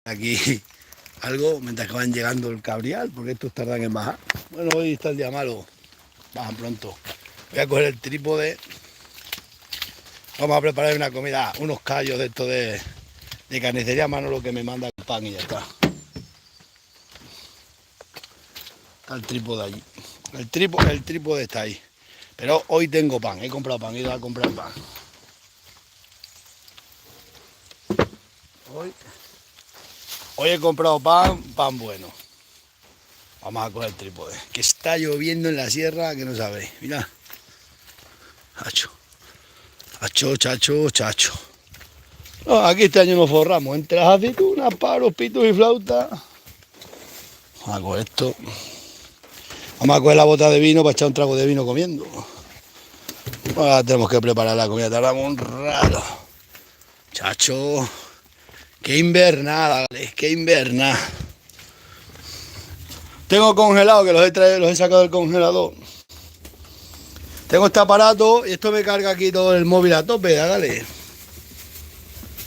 Aquí algo mientras que van llegando el cabrial, porque estos tardan en bajar. Bueno, hoy está el día malo, bajan pronto. Voy a coger el trípode. Vamos a preparar una comida, unos callos de esto de carnicería Manolo que me manda el pan y ya está. Está el trípode allí. El trípode está ahí. Pero hoy tengo pan, he comprado pan, he ido a comprar pan. Hoy he comprado pan bueno. Vamos a coger el trípode. Que está lloviendo en la sierra, que no sabéis. Mira. Chacho. No, aquí este año nos forramos. Entre las aceitunas, palos, pitos y flautas. Vamos a coger esto. Vamos a coger la bota de vino para echar un trago de vino comiendo. Ahora tenemos que preparar la comida. Tardamos un rato. Chacho. Qué invernada, ¿vale? Qué invernada. Tengo congelado, que los he sacado del congelador. Tengo este aparato y esto me carga aquí todo el móvil a tope, dale.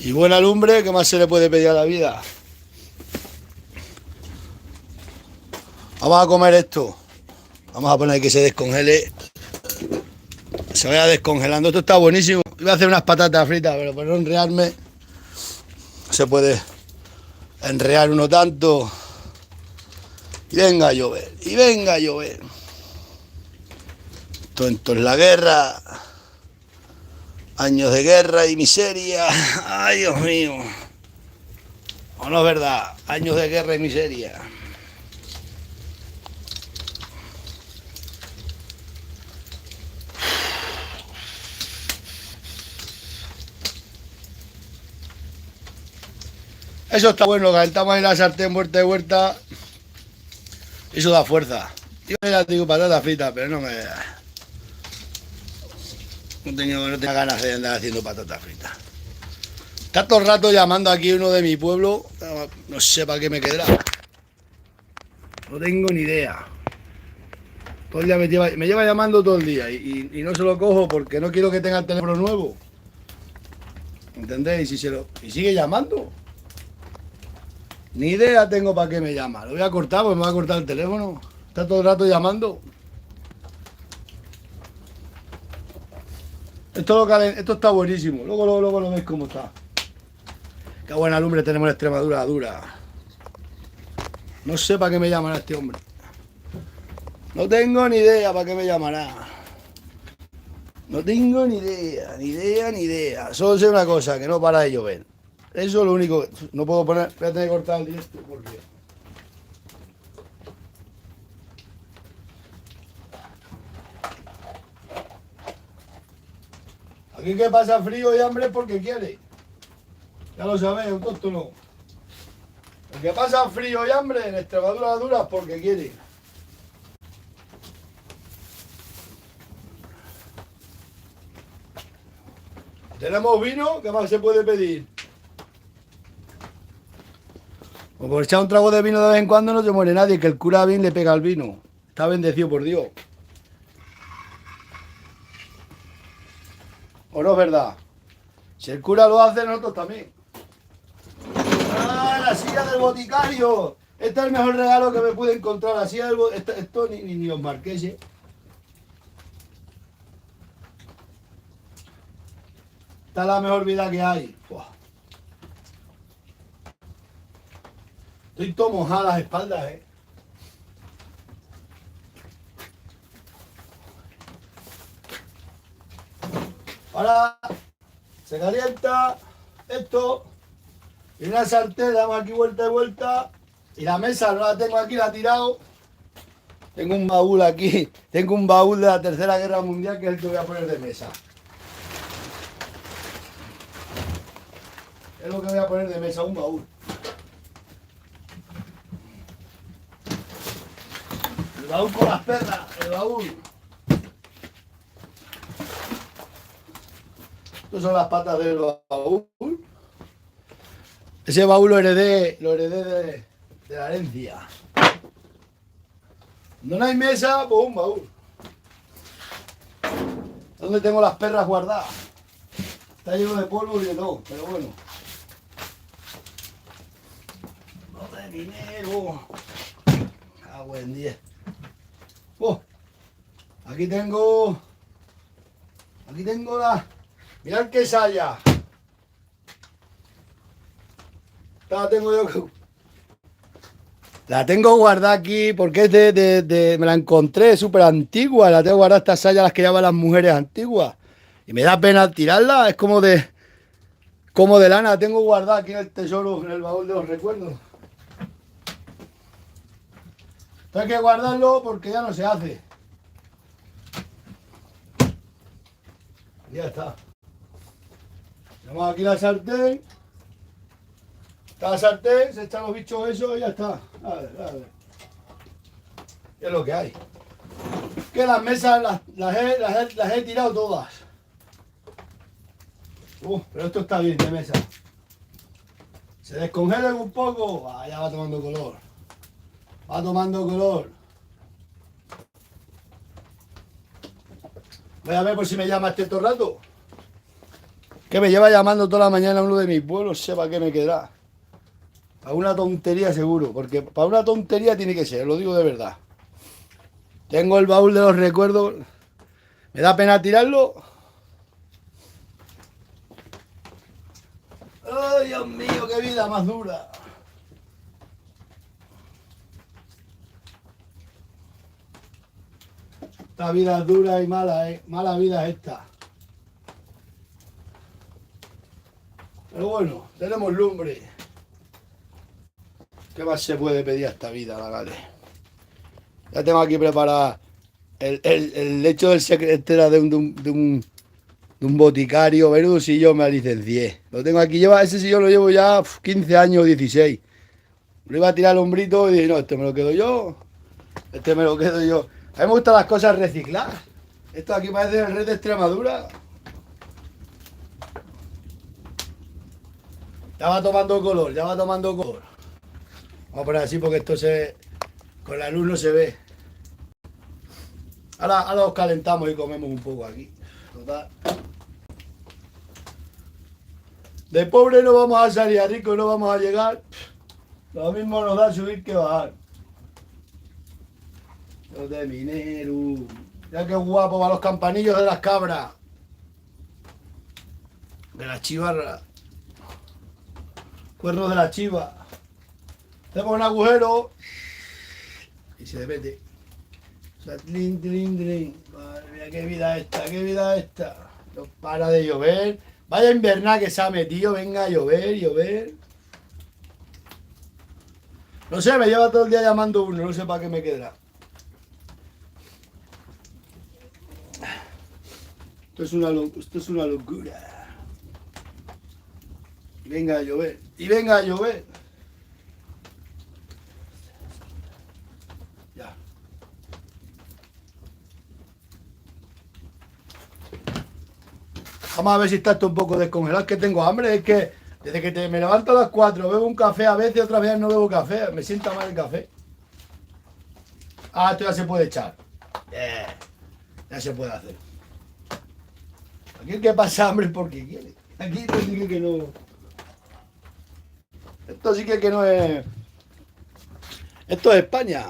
Y buena lumbre, ¿qué más se le puede pedir a la vida? Vamos a comer esto. Vamos a poner que se descongele. Se vaya descongelando. Esto está buenísimo. Iba a hacer unas patatas fritas, pero por no enrearme, se puede enrear uno tanto. Y venga a llover. Esto es la guerra. Años de guerra y miseria. Ay, Dios mío. ¿O no es verdad? Años de guerra y miseria. Eso está bueno, calentamos ahí la sartén vuelta y vuelta. Eso da fuerza. Yo ya digo patatas fritas, pero no tenía ganas de andar haciendo patatas fritas. Está todo el rato llamando aquí uno de mi pueblo. No sé para qué me quedará. No tengo ni idea. Todo el día me lleva llamando todo el día y no se lo cojo porque no quiero que tenga el teléfono nuevo. ¿Entendéis? Y sigue llamando. Ni idea tengo para qué me llama. Lo voy a cortar porque me va a cortar el teléfono. Está todo el rato llamando. Esto está buenísimo. Luego lo veis cómo está. Qué buena lumbre tenemos en Extremadura dura. No sé para qué me llamará este hombre. No tengo ni idea para qué me llamará. No tengo ni idea. Solo sé una cosa, que no para de llover. Eso es lo único. No puedo poner. Voy a tener que cortar el directo porque. Aquí que pasa frío y hambre es porque quiere. Ya lo sabéis, autóctono. El que pasa frío y hambre en Extremadura dura es porque quiere. Tenemos vino, ¿qué más se puede pedir? O por echar un trago de vino de vez en cuando no se muere nadie, que el cura bien le pega al vino. Está bendecido por Dios. ¿O no es verdad? Si el cura lo hace, nosotros también. ¡Ah, la silla del boticario! Este es el mejor regalo que me pude encontrar. La silla del boticario. Esto ni los marqueses. Esta es la mejor vida que hay. Buah. Estoy todo mojado las espaldas, Ahora se calienta esto y una sartén, damos aquí vuelta y vuelta y la mesa no la tengo aquí, la he tirado. Tengo un baúl aquí, tengo un baúl de la Tercera Guerra Mundial que es el que voy a poner de mesa. Es lo que voy a poner de mesa, un baúl. El baúl con las perras, el baúl. Estas son las patas del baúl. Ese baúl lo heredé de la herencia. No hay mesa, pues un baúl. ¿Dónde tengo las perras guardadas? Está lleno de polvo y de todo, pero bueno. de dinero. Ah, buen día. Oh, aquí tengo la... Mirad qué saya. La tengo guardada aquí porque es me la encontré súper antigua. La tengo guardada, estas sayas las que llevan las mujeres antiguas. Y me da pena tirarla, es como de lana. La tengo guardada aquí en el tesoro, en el baúl de los recuerdos. Esto hay que guardarlo porque ya no se hace. Ya está. Tenemos aquí la sartén. Está la sartén, se echan los bichos esos y ya está. A ver. Es lo que hay. Que las mesas las he tirado todas. Pero esto está bien de mesa. Se descongelan un poco. Ya va tomando color. Va tomando color. Voy a ver por si me llama este todo el rato. Que me lleva llamando toda la mañana uno de mis pueblos, sepa qué me quedará. Para una tontería seguro, porque para una tontería tiene que ser, lo digo de verdad. Tengo el baúl de los recuerdos. Me da pena tirarlo. ¡Ay, Dios mío, qué vida más dura! Esta vida es dura y mala, ¿eh? Mala vida es esta. Pero bueno, tenemos lumbre. ¿Qué más se puede pedir a esta vida, la vale? Ya tengo aquí preparada el hecho del secretario de un boticario. Menudo sillón me licencié. Lo tengo aquí, ese sillón lo llevo ya 15 años, 16. Lo iba a tirar al hombrito y dije, no, este me lo quedo yo. Este me lo quedo yo. A mí me gustan las cosas recicladas. Esto aquí parece el rey de Extremadura. Ya va tomando color, ya va tomando color. Vamos a poner así porque esto con la luz no se ve. Ahora los calentamos y comemos un poco aquí. Total. De pobre no vamos a salir, a rico no vamos a llegar. Lo mismo nos da subir que bajar. Los de minero. Ya qué guapo para los campanillos de las cabras. De las chivarras. Cuernos de la chiva. Hacemos un agujero y se mete. O sea, tlin, tlin, tlin. Madre mía, qué vida esta, qué vida esta. No para de llover. Vaya invernal que se ha metido, venga a llover. No sé, me lleva todo el día llamando uno, no sé para qué me quedará. Esto es una locura. Y venga a llover, Ya. Vamos a ver si está esto un poco descongelado. Es que tengo hambre, es que desde que me levanto a las 4 bebo un café a veces, otras veces no bebo café. Me sienta mal el café. Esto ya se puede echar. Ya se puede hacer. Aquí el que pasa hambre es porque quiere. Aquí esto sí que no. Esto sí que no es. Esto es España.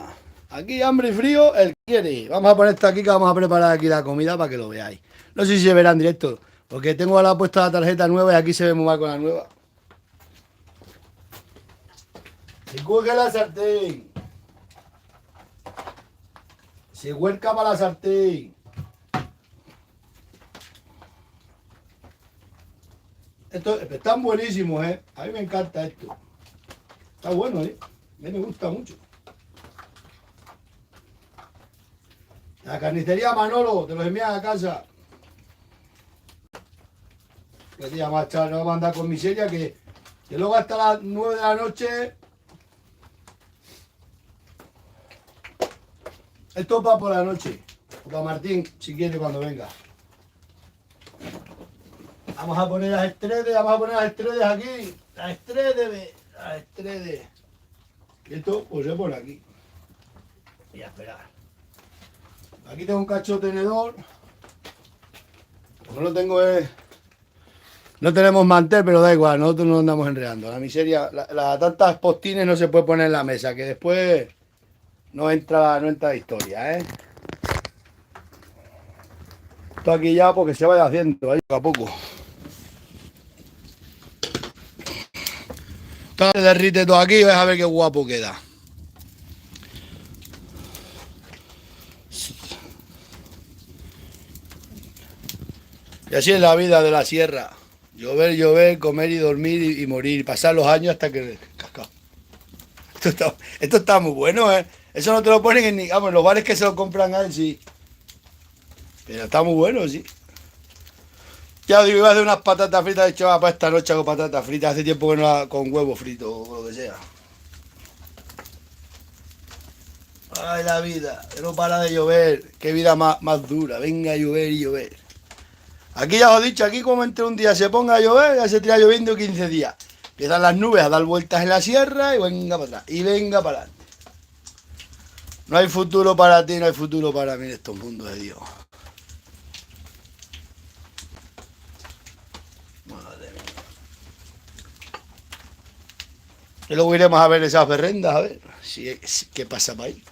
Aquí hambre y frío, el que quiere. Vamos a poner esto aquí que vamos a preparar aquí la comida para que lo veáis. No sé si se verá en directo, porque tengo ahora puesta la tarjeta nueva y aquí se ve muy mal con la nueva. Se cuelga la sartén. Se huerca para la sartén. Están buenísimos, ¿eh? A mí me encanta esto. Está bueno, ¿eh? A mí me gusta mucho. La carnicería Manolo, te los envían a casa. Que tía macha, no vamos a andar con miseria, que luego hasta las 9 de la noche. Esto va por la noche. Para Martín, si quiere, cuando venga. Vamos a poner las estredes aquí. Las estredes. Y esto pues se pone aquí. Y a esperar. Aquí tengo un cacho tenedor. Como no tengo No tenemos mantel, pero da igual, nosotros no andamos enredando. La miseria, tantas postines no se puede poner en la mesa, que después no entra la historia, ¿eh? Esto aquí ya porque se vaya haciendo, ahí poco a poco. Esto se derrite todo aquí y vais a ver qué guapo queda. Y así es la vida de la sierra. Llover, llover, comer y dormir y morir. Pasar los años hasta que... Cascao. Esto está muy bueno, ¿eh? Eso no te lo ponen en ni... Vamos, en los bares que se lo compran a él, sí. Pero está muy bueno, sí. Ya os digo, iba a hacer unas patatas fritas de chaval para esta noche con patatas fritas. Hace tiempo que no con huevo frito o lo que sea. Ay, la vida, que no para de llover. Qué vida más dura. Venga a llover y llover. Aquí ya os he dicho, aquí como entre un día se ponga a llover, ya se tira lloviendo 15 días. Empiezan las nubes a dar vueltas en la sierra y venga para atrás. Y venga para adelante. No hay futuro para ti, no hay futuro para mí en estos mundos de Dios. Madre mía. Y luego iremos a ver esas berrendas, a ver qué pasa para ahí.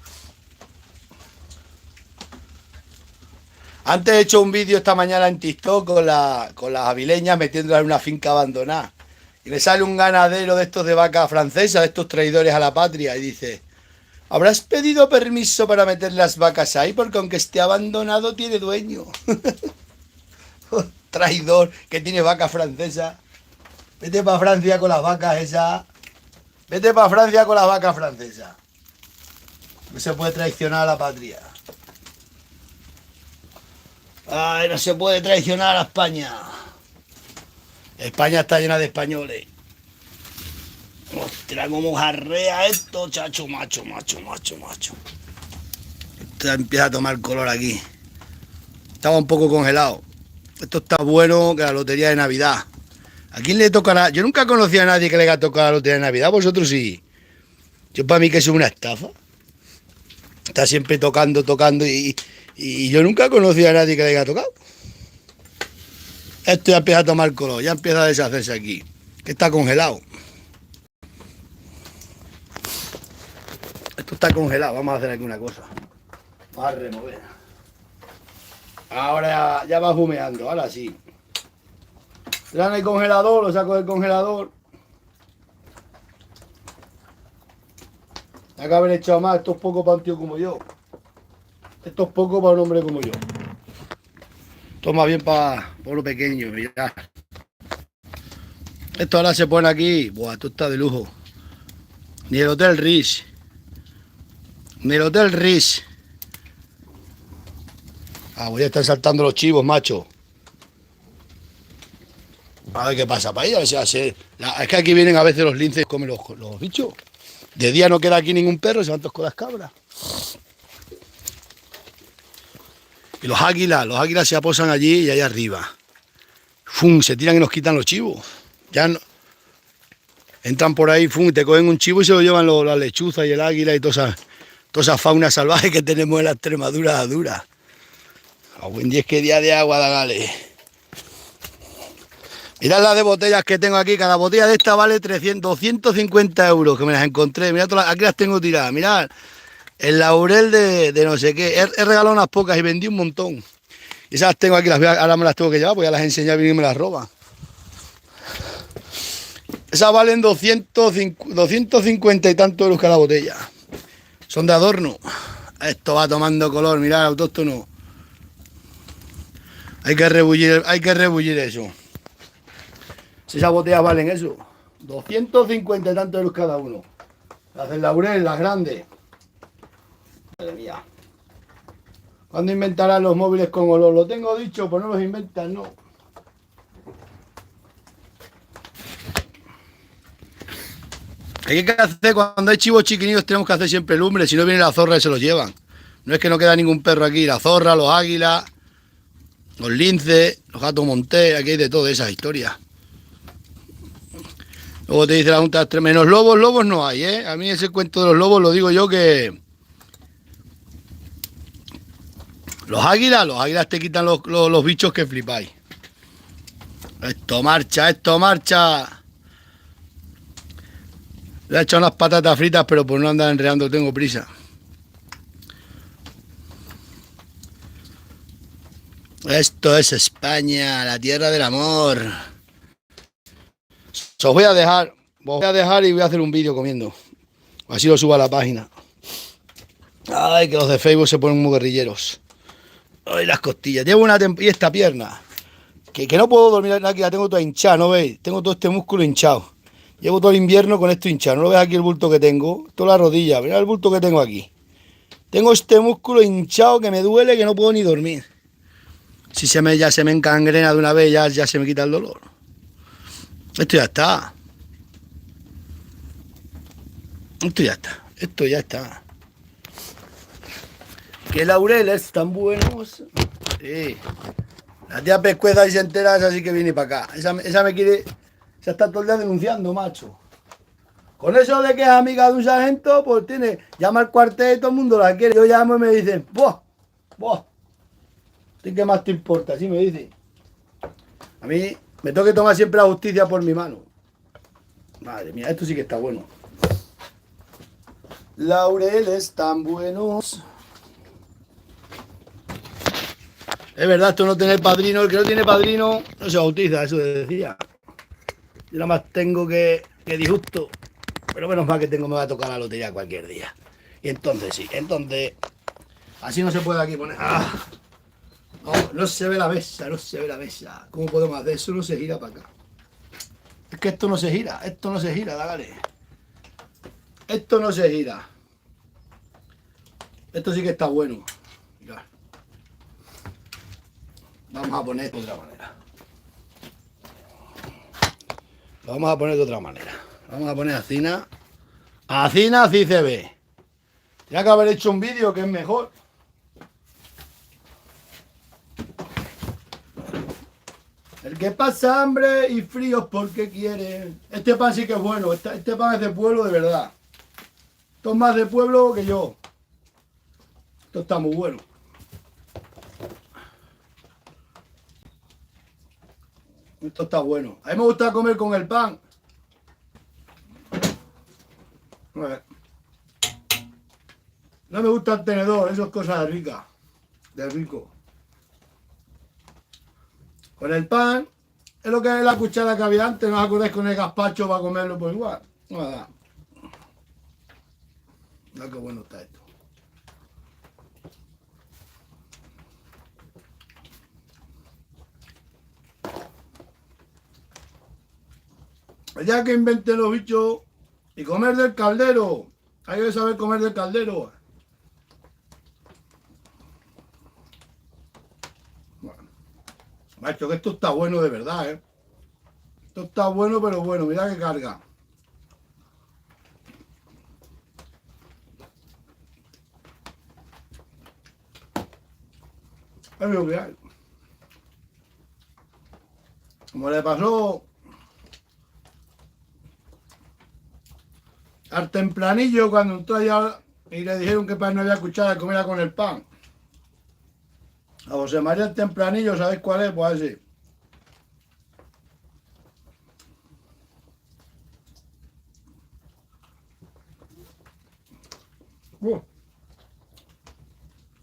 Antes he hecho un vídeo esta mañana en TikTok con las avileñas metiéndolas en una finca abandonada. Y me sale un ganadero de estos de vaca francesa, de estos traidores a la patria, y dice: ¿habrás pedido permiso para meter las vacas ahí? Porque aunque esté abandonado tiene dueño. Traidor, que tiene vaca francesa. Vete para Francia con las vacas esas. Vete para Francia con las vacas francesas. No se puede traicionar a la patria. Ay, no se puede traicionar a España. España está llena de españoles. Ostras, cómo jarrea esto, chacho, macho. Esto ya empieza a tomar color aquí. Estaba un poco congelado. Esto está bueno que la lotería de Navidad. ¿A quién le tocará? Yo nunca conocí a nadie que le haya tocado la lotería de Navidad. Vosotros sí. Yo para mí que es una estafa. Está siempre tocando y yo nunca conocí a nadie que le haya tocado. Esto ya empieza a tomar color, ya empieza a deshacerse aquí. Que está congelado. Esto está congelado, vamos a hacer aquí una cosa. Vamos a remover. Ahora ya va humeando, ahora sí. Traen el congelador, lo saco del congelador. Hay que haber echado más, esto es poco para un tío como yo. Esto es poco para un hombre como yo. Esto es más bien para lo pequeño, mirad. Esto ahora se pone aquí. Buah, esto está de lujo. Ni el Hotel Ritz. Ni el Hotel Ritz. Ah, voy a estar saltando los chivos, macho. A ver qué pasa para ella. Es que aquí vienen a veces los linces y comen los bichos. De día no queda aquí ningún perro, se van todos con las cabras. Y los águilas se aposan allí y allá arriba. ¡Fum! Se tiran y nos quitan los chivos. Ya no, entran por ahí, ¡fum! Te cogen un chivo y se lo llevan las lechuzas y el águila y toda esa fauna salvaje que tenemos en la Extremadura dura. A buen 10 que día de agua, dale. Mirad las de botellas que tengo aquí. Cada botella de esta vale 250 euros, que me las encontré. Mirad, aquí las tengo tiradas. Mirad, el laurel de no sé qué. He regalado unas pocas y vendí un montón. Y esas las tengo aquí, ahora me las tengo que llevar, porque ya las he enseñado y me las roban. Esas valen 250 y tantos euros cada botella. Son de adorno. Esto va tomando color, mirad, autóctono. Hay que rebullir eso. Si esas botellas valen eso, 250 y tantos euros cada uno. Las del laurel, las grandes. Madre mía. ¿Cuándo inventarán los móviles con olor? Lo tengo dicho, pues no los inventan, no. Hay que hacer, cuando hay chivos chiquinillos tenemos que hacer siempre lumbre, si no viene la zorra y se los llevan. No es que no queda ningún perro aquí, la zorra, los águilas, los linces, los gatos montés, aquí hay de todo, esas historias. Luego te dice la Junta, menos lobos no hay, ¿eh? A mí ese cuento de los lobos lo digo yo que... Los águilas te quitan los bichos que flipáis. Esto marcha, esto marcha. Le he hecho unas patatas fritas, pero por no andar enredando tengo prisa. Esto es España, la tierra del amor. Os voy a dejar y voy a hacer un vídeo comiendo. Así lo subo a la página. Ay, que los de Facebook se ponen muy guerrilleros. Ay, las costillas. Llevo una y esta pierna. Que no puedo dormir aquí, la tengo toda hinchada, ¿no veis? Tengo todo este músculo hinchado. Llevo todo el invierno con esto hinchado. ¿No lo ves aquí el bulto que tengo? Toda la rodilla. Mira el bulto que tengo aquí. Tengo este músculo hinchado que me duele, que no puedo ni dormir. Si ya se me encangrena de una vez, ya se me quita el dolor. Esto ya está. Esto ya está. Esto ya está. ¿Qué laureles tan buenos? Sí. La tía Pescueza y se entera, esa sí que viene para acá. Esa me quiere... Se está todo el día denunciando, macho. Con eso de que es amiga de un sargento, pues llama al cuartel y todo el mundo la quiere. Yo llamo y me dicen, ¡buah! ¡Buah! ¿Qué más te importa? Así me dicen. A mí me tengo que tomar siempre la justicia por mi mano. Madre mía, esto sí que está bueno. Laureles tan buenos. Es verdad, esto no tiene padrino. El que no tiene padrino no se bautiza, eso decía. Yo nada más tengo que disgusto. Pero menos mal que me va a tocar la lotería cualquier día. Y entonces sí, así no se puede aquí poner. ¡Ah! No se ve la mesa, no se ve la mesa. ¿Cómo podemos hacer eso? No se gira para acá. Es que esto no se gira, dale. Esto no se gira. Esto sí que está bueno. Mirad. Vamos a poner de otra manera. Lo vamos a poner de otra manera. Vamos a poner Acina. Acina, así se ve. Tenía que haber hecho un vídeo que es mejor. El que pasa hambre y frío porque quiere. Este pan sí que es bueno. Este pan es de pueblo de verdad. Esto es más de pueblo que yo. Esto está muy bueno. Esto está bueno. A mí me gusta comer con el pan. No me gusta el tenedor, eso es cosa rica. De rico. Con el pan, es lo que es la cuchara que había antes. ¿No os acordáis con el gazpacho para comerlo? Pues igual. Nada. Mira qué bueno está esto. Ya que inventé los bichos y comer del caldero. Hay que saber comer del caldero. Bueno, macho, que esto está bueno de verdad, ¿eh? Esto está bueno, pero bueno, mira que carga. Es lo que hay. Como le pasó al tempranillo cuando entró allá y le dijeron que para no había cuchara, comiera con el pan. A José María el tempranillo, ¿sabéis cuál es? Pues así.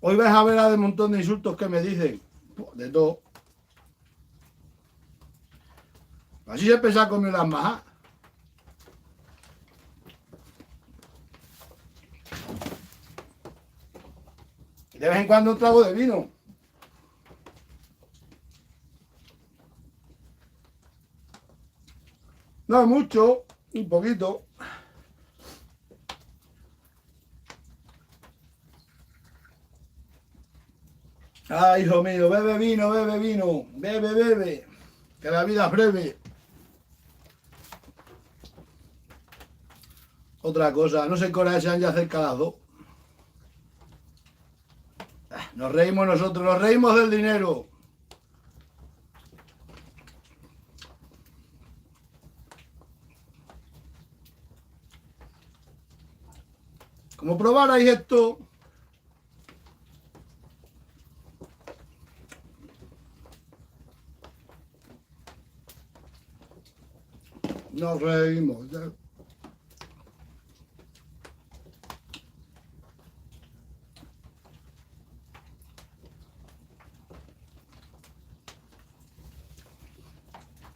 Hoy vais a ver a de montón de insultos que me dicen. De todo. Así se empieza a comer las majas. De vez en cuando un trago de vino. No mucho, un poquito. Ay, hijo mío, bebe vino, bebe, que la vida es breve. Otra cosa, no sé qué hora sean ya cerca de las 2. Nos reímos nosotros, nos reímos del dinero. Como probarais esto. Nos reímos.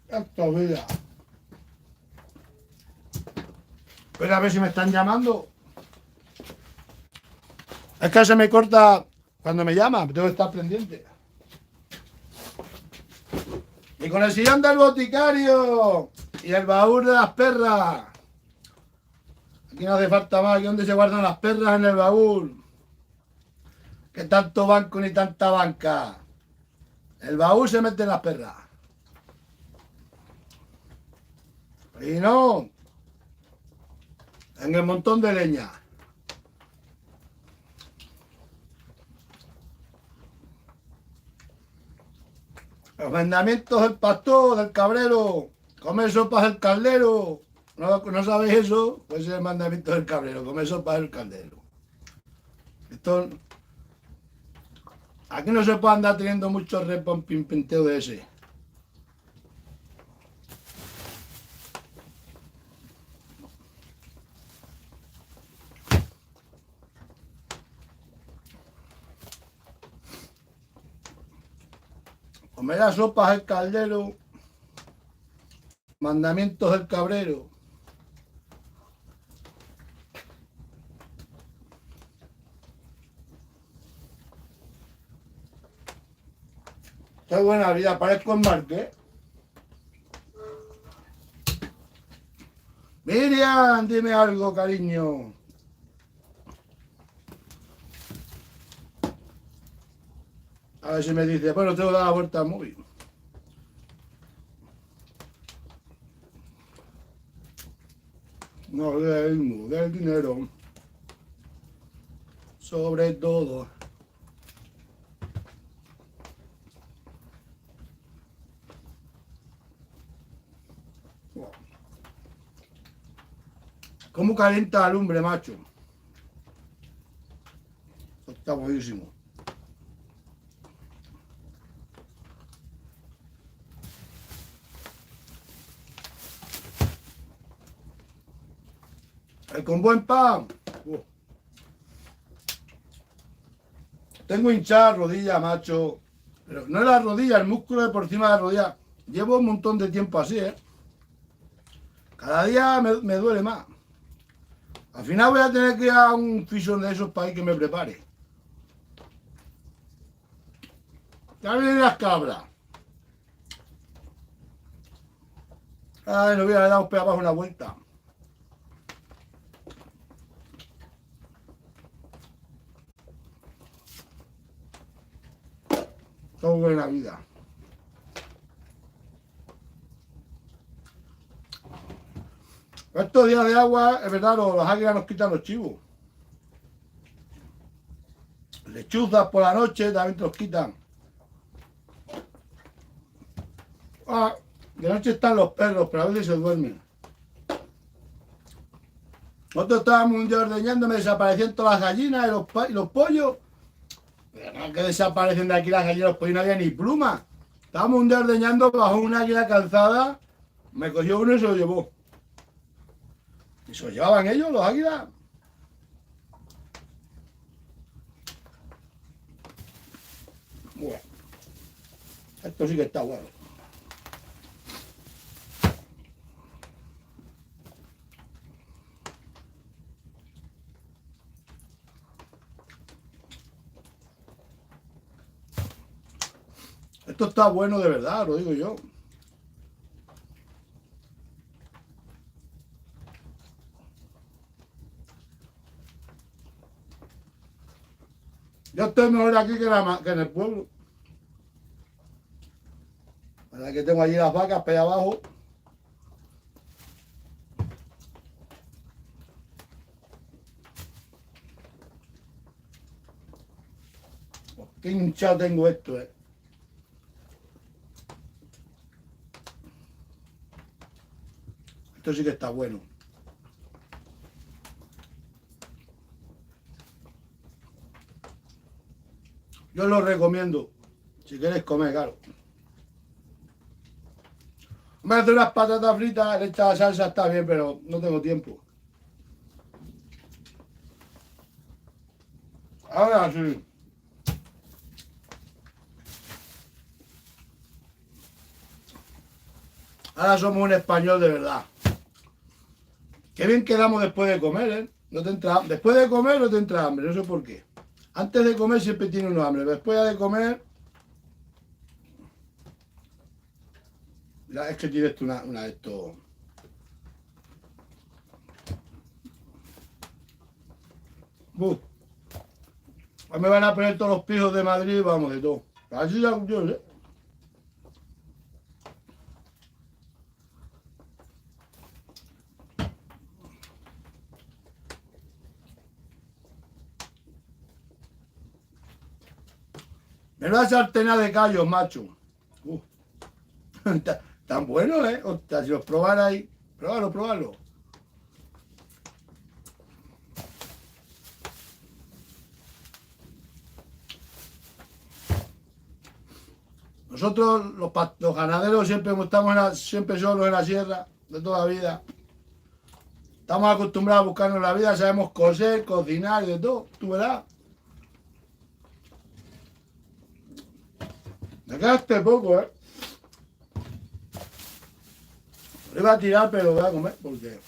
Esto, vida. Espera a ver si me están llamando. Es que se me corta cuando me llaman, tengo que estar pendiente. Y con el sillón del boticario y el baúl de las perras. Aquí no hace falta más. Aquí donde se guardan las perras en el baúl. Que tanto banco ni tanta banca. El baúl se mete en las perras. Y no en el montón de leña. Los mandamientos del pastor, del cabrero. Comer sopas del caldero. ¿No sabéis eso? Pues es el mandamiento del cabrero. Comer sopas del caldero. Esto, aquí no se puede andar teniendo mucho repompinteo de ese. Comer las sopas del caldero. Mandamientos del cabrero. Qué buena vida, parezco en Marqués. Miriam, dime algo, cariño. A ver si me dice, bueno, tengo que dar la vuelta al móvil. No, del dinero. Sobre todo. ¿Cómo calienta la lumbre, macho? Está buenísimo. Con buen pan. Tengo hinchada rodilla, macho. Pero no es la rodilla, el músculo de por encima de la rodilla. Llevo un montón de tiempo así, ¿eh? Cada día me duele más. Al final voy a tener que ir a un fisio de esos para que me prepare. Ya vienen las cabras. Ay, no voy a dar un pie abajo una vuelta. Todo buena vida. Estos días de agua, es verdad, las águilas nos quitan los chivos. Lechuzas por la noche también te los quitan. Ah, de noche están los perros, pero a veces se duermen. Nosotros estábamos un día ordeñando, me desaparecían todas las gallinas y los pollos. Pero no que desaparecen de aquí las gallinas y los pollos, no había ni pluma. Estábamos un día ordeñando bajo una águila calzada, me cogió uno y se lo llevó. ¿Y se lo llevaban ellos, los águilas? Bueno, esto sí que está bueno. Esto está bueno de verdad, lo digo yo. Yo estoy mejor aquí que en el pueblo. Para que tengo allí las vacas para allá abajo. Qué hinchado tengo esto, Esto sí que está bueno. Yo lo recomiendo. Si quieres comer, claro. Me hace unas patatas fritas, le echa la salsa, está bien, pero no tengo tiempo. Ahora sí. Ahora somos un español de verdad. Qué bien quedamos después de comer, ¿eh? No te entra, después de comer no te entra hambre, no sé por qué. Antes de comer siempre tiene uno hambre, después de comer... Mira, es que tienes tú una de estos... Me van a poner todos los pijos de Madrid, vamos, de todo. Así ya yo sé. Menuda sartena de callos, macho. Tan bueno, ¿eh? Hostia, si los probarais. Pruébalo, pruébalo. Nosotros, los ganaderos, siempre solos en la sierra, de toda la vida. Estamos acostumbrados a buscarnos la vida, sabemos coser, cocinar y de todo. Tú verás. Me quedaste poco, ¿eh? Lo iba a tirar, pero lo voy a comer porque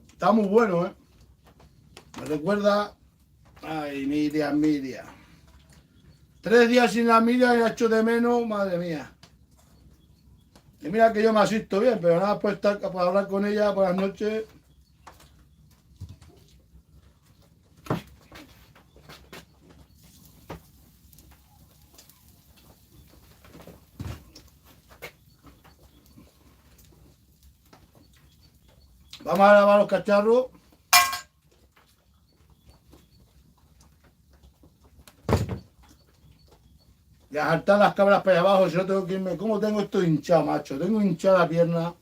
está muy bueno, ¿eh? Me recuerda... Ay, Miriam, Miriam. 3 días sin la Miriam y la echo de menos, madre mía. Y mira que yo me asisto bien, pero nada, pues estar para hablar con ella por las noches. Vamos a lavar los cacharros. Y a saltar las cabras para allá abajo, si no tengo que irme. ¿Cómo tengo esto hinchado, macho? Tengo hinchada la pierna.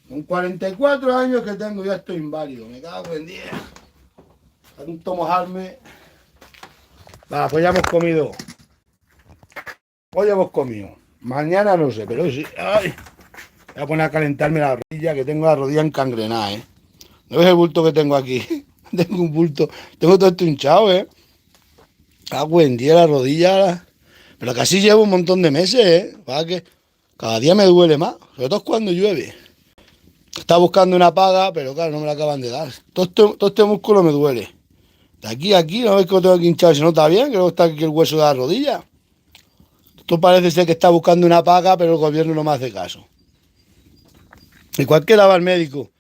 Con 44 años que tengo ya estoy inválido. Me cago en 10. Tanto mojarme. Vale, pues ya hemos comido. Hoy hemos comido. Mañana no sé, pero sí. Ay. Voy a poner a calentarme la rodilla, que tengo la rodilla encangrenada, ¿eh? ¿No ves el bulto que tengo aquí? Tengo un bulto. Tengo todo esto hinchado, ¿eh? Cago en 10 la rodilla. Pero casi llevo un montón de meses, ¿eh? Para que cada día me duele más. Sobre todo cuando llueve. Estaba buscando una paga, pero claro, no me la acaban de dar. Todo este músculo me duele. De aquí a aquí, ¿no ves que lo tengo aquí hinchado? ¿Se nota bien? Que no está aquí el hueso de la rodilla. Esto parece ser que está buscando una paga, pero el gobierno no me hace caso. Y cualquiera va al médico.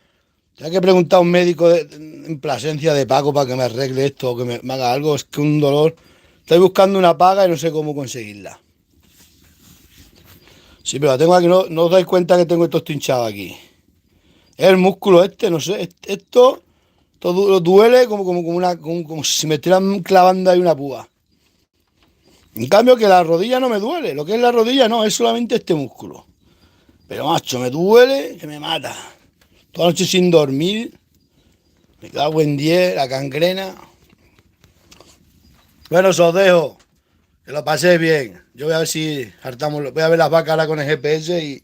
Ya que he preguntado a un médico en Plasencia de pago para que me arregle esto o que me haga algo, es que un dolor. Estoy buscando una paga y no sé cómo conseguirla. Sí, pero la tengo aquí, no os dais cuenta que tengo esto hinchado aquí. Es el músculo este, no sé, esto duele como si me estuvieran clavando ahí una púa. En cambio que la rodilla no me duele, lo que es la rodilla no, es solamente este músculo. Pero macho, me duele que me mata. Toda la noche sin dormir, me cago en 10, la gangrena. Bueno, os dejo, que lo paséis bien. Yo voy a ver si hartamos, voy a ver las vacas ahora con el GPS y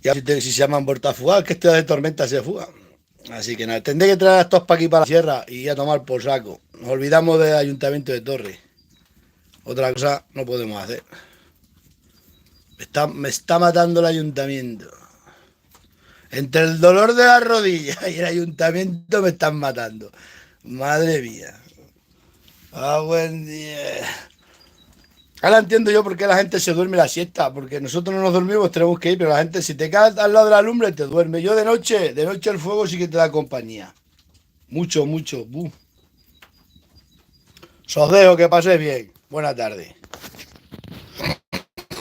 a ver si se me han vuelto a fugar, que este de tormenta se fuga. Así que nada, tendré que traer a estos para aquí para la sierra y a tomar por saco. Nos olvidamos del Ayuntamiento de Torre. Otra cosa no podemos hacer. Me está matando el ayuntamiento. Entre el dolor de la rodilla y el ayuntamiento me están matando. Madre mía. Ah, buen día. Ahora entiendo yo por qué la gente se duerme la siesta. Porque nosotros no nos dormimos, tenemos que ir, pero la gente, si te quedas al lado de la lumbre, te duerme. Yo de noche el fuego sí que te da compañía. Mucho, mucho. Os dejo, que paséis bien. Buena tarde.